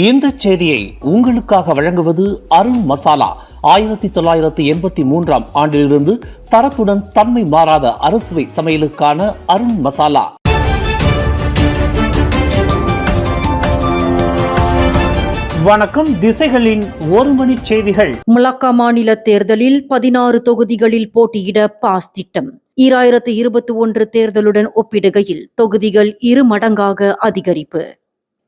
இந்த செய்தியை உங்களுக்காக வழங்குவது அருண் மசாலா. 1983 ஆண்டிலிருந்து தரத்துடன் தன்மை மாறாத அறுசுவை சமையலுக்கான அருண் மசாலா. வணக்கம். திசைகளின் ஒரு மணி செய்திகள். மலாக்கா மாநில தேர்தலில் 16 தொகுதிகளில் போட்டியிட பாஸ் திட்டம். 2021 தேர்தலுடன் ஒப்பிடுகையில் தொகுதிகள் 2 மடங்காக அதிகரிப்பு.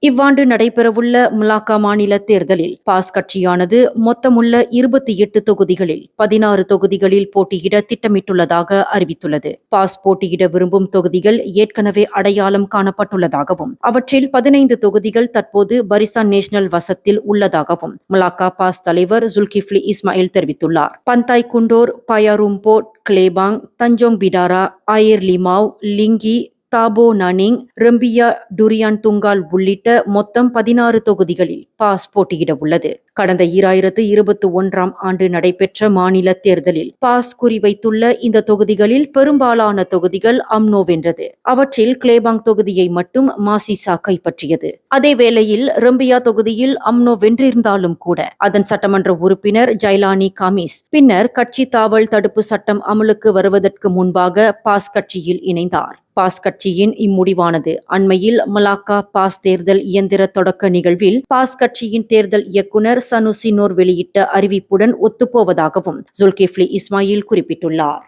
இவ்வாண்டு நடைபெறவுள்ள மலாக்கா மாநில தேர்தலில் பாஸ் கட்சியானது மொத்தமுள்ள 28 தொகுதிகளில் 16 தொகுதிகளில் போட்டியிட திட்டமிட்டுள்ளதாக அறிவித்துள்ளது. பாஸ் போட்டியிட விரும்பும் தொகுதிகள் ஏற்கனவே அடையாளம் காணப்பட்டுள்ளதாகவும் அவற்றில் 15 தொகுதிகள் தற்போது பரிசான் நேஷனல் வசத்தில் உள்ளதாகவும் மலாக்கா பாஸ் தலைவர் ஜுல்கிஃப்லி இஸ்மாயில் தெரிவித்துள்ளார். பந்தாய் குண்டோர், பயாரும்போட், கிளேபாங், தஞ்சோங் பிடாரா, ஆயர் லிமாவ், லிங்கி, தாபோ நனிங், ரெம்பியா, டுரியான் துங்கால் உள்ளிட்ட மொத்தம் 16 தொகுதிகளில் பாஸ் போட்டியிட உள்ளது. கடந்த 2021 ஆண்டு நடைபெற்ற மாநில தேர்தலில் பாஸ் குறிவைத்துள்ள இந்த தொகுதிகளில் பெரும்பாலான தொகுதிகள் அம்னோ வென்றது. அவற்றில் கிளேபாங் தொகுதியை மட்டும் மாசிசா கைப்பற்றியது. அதேவேளையில் ரெம்பியா தொகுதியில் அம்னோ வென்றிருந்தாலும் கூட அதன் சட்டமன்ற உறுப்பினர் ஜைலானி காமிஸ் பின்னர் கட்சி தாவல் தடுப்பு சட்டம் அமலுக்கு வருவதற்கு முன்பாக பாஸ் கட்சியில் இணைந்தார். பாஸ் கட்சியின் இம்முடிவானது அண்மையில் மலாக்கா பாஸ் தேர்தல் இயந்திர தொடக்க நிகழ்வில் பாஸ் கட்சியின் தேர்தல் இயக்குனர் சனுசினோர் வெளியிட்ட அறிவிப்புடன் ஒத்துப்போவதாகவும் ஜுல்கிஃப்லி இஸ்மாயில் குறிப்பிட்டுள்ளார்.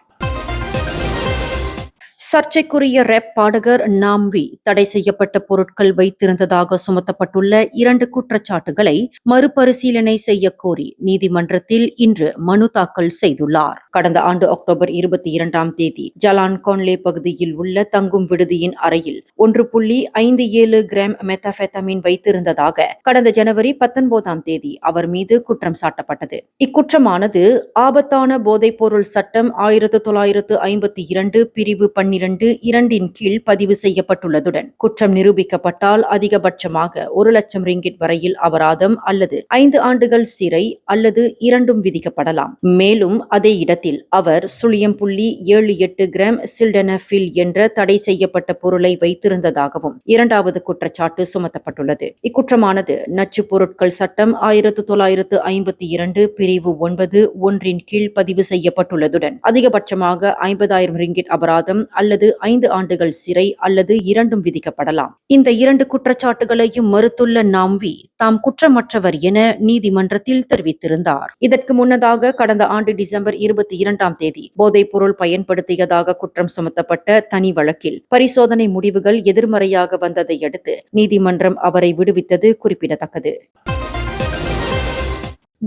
சர்ச்சைக்குரிய ரேப் பாடகர் நாம்வி தடை செய்யப்பட்ட பொருட்கள் வைத்திருந்ததாக சுமத்தப்பட்டுள்ள 2 குற்றச்சாட்டுகளை மறுபரிசீலனை செய்ய கோரி நீதிமன்றத்தில் இன்று மனு தாக்கல் செய்துள்ளார். கடந்த ஆண்டு அக்டோபர் 22 ஜலான் கோன்லே பகுதியில் உள்ள தங்கும் விடுதியின் அறையில் 1.57 கிராம் மெத்தாபெத்தமின் வைத்திருந்ததாக கடந்த ஜனவரி 19 அவர் மீது குற்றம் சாட்டப்பட்டது. இக்குற்றமானது ஆபத்தான போதைப்பொருள் சட்டம் 1952 பிரிவு 12 கீழ் பதிவு செய்யப்பட்டுள்ளதுடன் குற்றம் நிரூபிக்கப்பட்டால் அதிகபட்சமாக 1 லட்சம் ரிங்கிட் வரையில் அபராதம் அல்லது 5 ஆண்டுகள் சிறை அல்லது இரண்டும் விதிக்கப்படலாம். மேலும் அதே இடத்தில் அவர் 0.78 கிராம் சில்டனஃபில் என்ற தடை செய்யப்பட்ட பொருளை வைத்திருந்ததாகவும் 2வது குற்றச்சாட்டு சுமத்தப்பட்டுள்ளது. இக்குற்றமானது நச்சு பொருட்கள் சட்டம் 1952 பிரிவு 9(1) கீழ் பதிவு செய்யப்பட்டுள்ளதுடன் அதிகபட்சமாக 50,000 ரிங்கிட் அபராதம் அல்லது 5 ஆண்டுகள் சிறை அல்லது இரண்டும் விதிக்கப்படலாம். இந்த 2 குற்றச்சாட்டுகளையும் மறுத்துள்ள நாம்வி தாம் குற்றமற்றவர் என நீதிமன்றத்தில் தெரிவித்திருந்தார். இதற்கு முன்னதாக கடந்த ஆண்டு டிசம்பர் 22 போதைப்பொருள் பயன்படுத்தியதாக குற்றம் சுமத்தப்பட்ட தனி வழக்கில் பரிசோதனை முடிவுகள் எதிர்மறையாக வந்ததை அடுத்து நீதிமன்றம் அவரை விடுவித்தது குறிப்பிடத்தக்கது.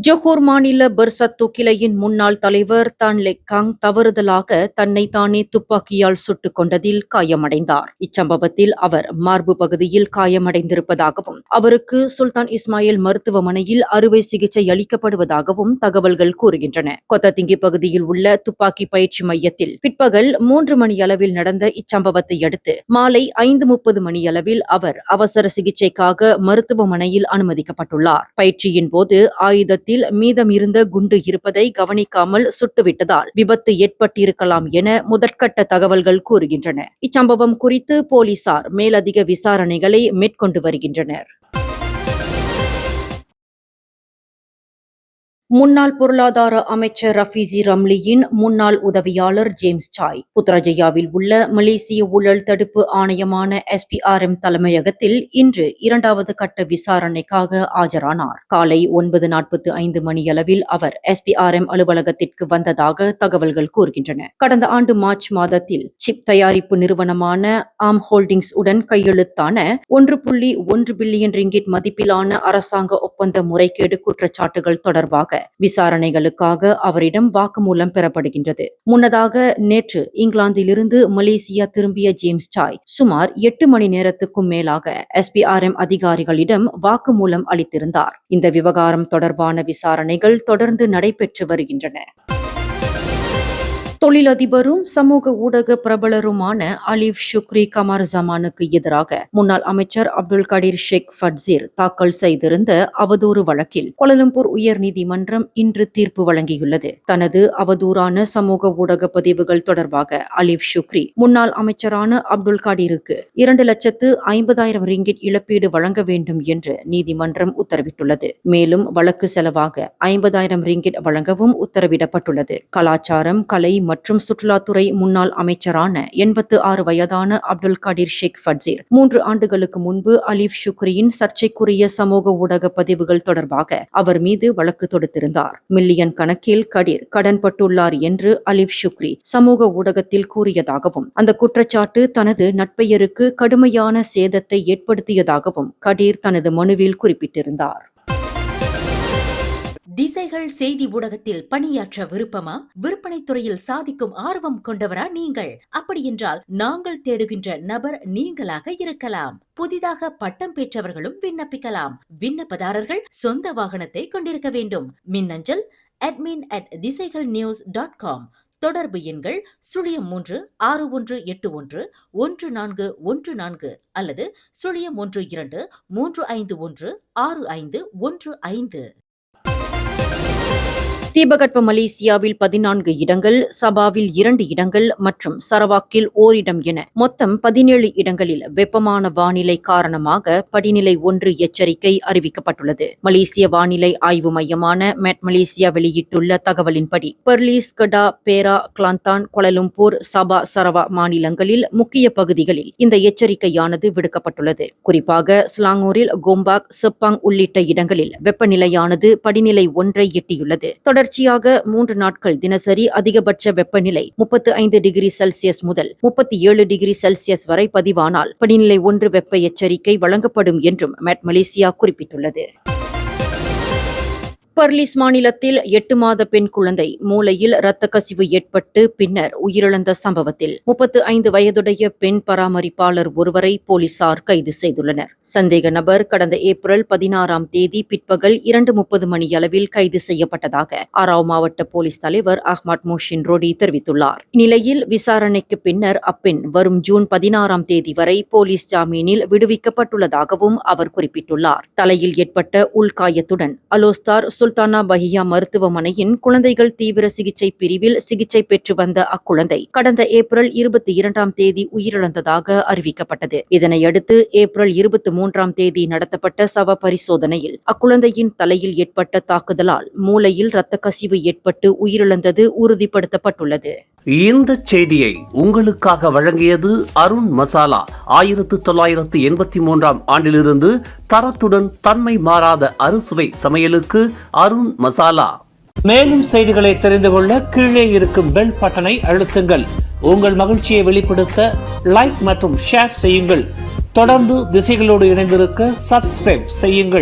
ஜொஹூர் மாநில பர்சத்து கிளையின் முன்னாள் தலைவர் தான் லெக்காங் தவறுதலாக தன்னை தானே துப்பாக்கியால் சுட்டுக் கொண்டதில் காயமடைந்தார். இச்சம்பவத்தில் அவர் மார்பு பகுதியில் காயமடைந்திருப்பதாகவும் அவருக்கு சுல்தான் இஸ்மாயில் மருத்துவமனையில் அறுவை சிகிச்சை அளிக்கப்படுவதாகவும் தகவல்கள் கூறுகின்றன. கொத்ததிங்கி பகுதியில் உள்ள துப்பாக்கி பயிற்சி மையத்தில் பிற்பகல் 3 மணியளவில் நடந்த இச்சம்பவத்தை அடுத்து மாலை 5:30 மணியளவில் அவர் அவசர சிகிச்சைக்காக மருத்துவமனையில் அனுமதிக்கப்பட்டுள்ளார். பயிற்சியின் போது ஆயுத மீதம் இருந்த குண்டு இருப்பதை கவனிக்காமல் சுட்டுவிட்டதால் விபத்து ஏற்பட்டிருக்கலாம் என முதற்கட்ட தகவல்கள் கூறுகின்றன. இச்சம்பவம் குறித்து போலீசார் மேலதிக விசாரணைகளை மேற்கொண்டு வருகின்றனர். முன்னாள் பொருளாதார அமைச்சர் ரஃபீசி ரம்லியின் முன்னாள் உதவியாளர் ஜேம்ஸ் சாய் புத்ராஜயாவில் உள்ள மலேசிய ஊழல் தடுப்பு ஆணையமான SPRM தலைமையகத்தில் இன்று 2வது கட்ட விசாரணைக்காக ஆஜரானார். காலை 9:45 மணியளவில் அவர் SPRM அலுவலகத்திற்கு வந்ததாக தகவல்கள் கூறுகின்றன. கடந்த ஆண்டு மார்ச் மாதத்தில் சிப் தயாரிப்பு நிறுவனமான ஆம் ஹோல்டிங்ஸ் உடன் கையெழுத்தான 1.1 பில்லியன் ரிங்கிட் மதிப்பிலான அரசாங்க ஒப்பந்த முறைகேடு குற்றச்சாட்டுகள் தொடர்பாக விசாரணைகளுக்காக அவரிடம் வாக்குமூலம் பெறப்படுகின்றது. முன்னதாக நேற்று இங்கிலாந்திலிருந்து மலேசியா திரும்பிய ஜேம்ஸ் சாய் சுமார் 8 மணி நேரத்துக்கும் மேலாக SPRM அதிகாரிகளிடம் வாக்குமூலம் அளித்திருந்தார். இந்த விவகாரம் தொடர்பான விசாரணைகள் தொடர்ந்து நடைபெற்று வருகின்றன. தொழிலதிபரும் சமூக ஊடக பிரபலருமான அலிஃப் ஷுக்ரி கமர் ஜமானுக்கு எதிராக முன்னாள் அமைச்சர் அப்துல் கடீர் ஷேக் ஃபட்சீர் தாக்கல் செய்திருந்த அவதூறு வழக்கில் கோலாலம்பூர் உயர்நீதிமன்றம் இன்று தீர்ப்பு வழங்கியுள்ளது. தனது அவதூறான சமூக ஊடக பதிவுகள் தொடர்பாக அலிஃப் ஷுக்ரி முன்னாள் அமைச்சரான அப்துல் கடீருக்கு 2,50,000 ரிங்கிட் இழப்பீடு வழங்க வேண்டும் என்று நீதிமன்றம் உத்தரவிட்டுள்ளது. மேலும் வழக்கு செலவாக 50,000 ரிங்கிட் வழங்கவும் உத்தரவிடப்பட்டுள்ளது. கலாச்சாரம், கலை மற்றும் சுற்றுலாத்துறை முன்னாள் அமைச்சரான 86 வயதான அப்துல் கடீர் ஷேக் ஃபட்சீர் 3 ஆண்டுகளுக்கு முன்பு அலிஃப் ஷுக்ரியின் சர்ச்சைக்குரிய சமூக ஊடக பதிவுகள் தொடர்பாக அவர் மீது வழக்கு தொடுத்திருந்தார். மில்லியன் கணக்கில் கடீர் கடன்பட்டுள்ளார் என்று அலிஃப் ஷுக்ரி சமூக ஊடகத்தில் கூறியதாகவும் அந்த குற்றச்சாட்டு தனது நட்பெயருக்கு கடுமையான சேதத்தை ஏற்படுத்தியதாகவும் கடீர் தனது மனுவில் குறிப்பிட்டிருந்தார். திசைகள் செய்தி ஊடகத்தில் பணியாற்ற விருப்பமா? விற்பனைத் துறையில் சாதிக்கும் ஆர்வம் கொண்டவரா நீங்கள்? அப்படியென்றால் நாங்கள் தேடுகின்ற நபர் நீங்களாக இருக்கலாம். புதிதாக பட்டம் பெற்றவர்களும் விண்ணப்பிக்கலாம். விண்ணப்பதாரர்கள் சொந்த வாகனத்தை கொண்டிருக்க வேண்டும். மின்னஞ்சல் admin@திசைகள்news.com. தொடர்பு எண்கள் 0361811414 அல்லது 0123516515. தீபகற்ப மலேசியாவில் 14 இடங்கள், சபாவில் 2 இடங்கள் மற்றும் சரவாக்கில் ஓரிடம் என மொத்தம் 17 இடங்களில் வெப்பமான வானிலை காரணமாக படிநிலை 1 எச்சரிக்கை அறிவிக்கப்பட்டுள்ளது. மலேசிய வானிலை ஆய்வு மையமான மெட் மலேசியா வெளியிட்டுள்ள தகவலின்படி பெர்லிஸ், கெடா, பேரா, கிளாந்தான், கோலாலம்பூர், சபா, சரவா மாநிலங்களில் முக்கிய பகுதிகளில் இந்த எச்சரிக்கையானது விடுக்கப்பட்டுள்ளது. குறிப்பாக ஸ்லாங்கூரில், கோம்பாக், செப்பாங் உள்ளிட்ட இடங்களில் வெப்பநிலையானது படிநிலை 1 எட்டியுள்ளது. தொடர்ச்சியாக 3 நாட்கள் தினசரி அதிகபட்ச வெப்பநிலை 35 டிகிரி செல்சியஸ் முதல் 37 டிகிரி செல்சியஸ் வரை பதிவானால் படிநிலை 1 வெப்ப எச்சரிக்கை வழங்கப்படும் என்றும் மெட் மலேசியா குறிப்பிட்டுள்ளது. பெர்லிஸ் மாநிலத்தில் 8 மாத பெண் குழந்தை மூளையில் இரத்த கசிவு ஏற்பட்டு பின்னர் உயிரிழந்த சம்பவத்தில் 35 வயதுடைய பெண் பராமரிப்பாளர் ஒருவரை போலீசார் கைது செய்துள்ளனர். சந்தேக நபர் கடந்த ஏப்ரல் 16ஆம் தேதி பிற்பகல் 2:30 மணியளவில் கைது செய்யப்பட்டதாக ஆராவ் மாவட்ட போலீஸ் தலைவர் அஹ்மத் மோஷின் ரோடி தெரிவித்துள்ளார். இந்நிலையில் விசாரணைக்கு பின்னர் அப்பெண் வரும் ஜூன் 16ஆம் தேதி வரை போலீஸ் ஜாமீனில் விடுவிக்கப்பட்டுள்ளதாகவும் அவர் குறிப்பிட்டுள்ளார். தலையில் ஏற்பட்ட உள்காயத்துடன் அலோஸ்தார் சுல்தானா பஹியா மருத்துவமனையின் குழந்தைகள் தீவிர சிகிச்சை பிரிவில் சிகிச்சை பெற்று வந்த அக்குழந்தை கடந்த ஏப்ரல் 22ஆம் தேதி உயிரிழந்ததாக அறிவிக்கப்பட்டது. இதனையடுத்து ஏப்ரல் 23ஆம் தேதி நடத்தப்பட்ட சவ பரிசோதனையில் அக்குழந்தையின் தலையில் ஏற்பட்ட தாக்குதலால் மூளையில் இரத்த கசிவு ஏற்பட்டு உயிரிழந்தது உறுதிப்படுத்தப்பட்டுள்ளது. இந்த செய்தியை உங்களுக்காக வழங்கியது அருண் மசாலா. 1983ஆம் ஆண்டிலிருந்து தரத்துடன் தன்மை மாறாத அறுசுவை சமையலுக்கு அருண் மசாலா. மேலும் செய்திகளை தெரிந்து கொள்ள கீழே இருக்கும் பெல் பட்டனை அழுத்துங்கள். உங்கள் மகிழ்ச்சியை வெளிப்படுத்த லைக் மற்றும் ஷேர் செய்யுங்கள். தொடர்ந்து திசைகளோடு இணைந்திருக்க சப்ஸ்கிரைப் செய்யுங்கள்.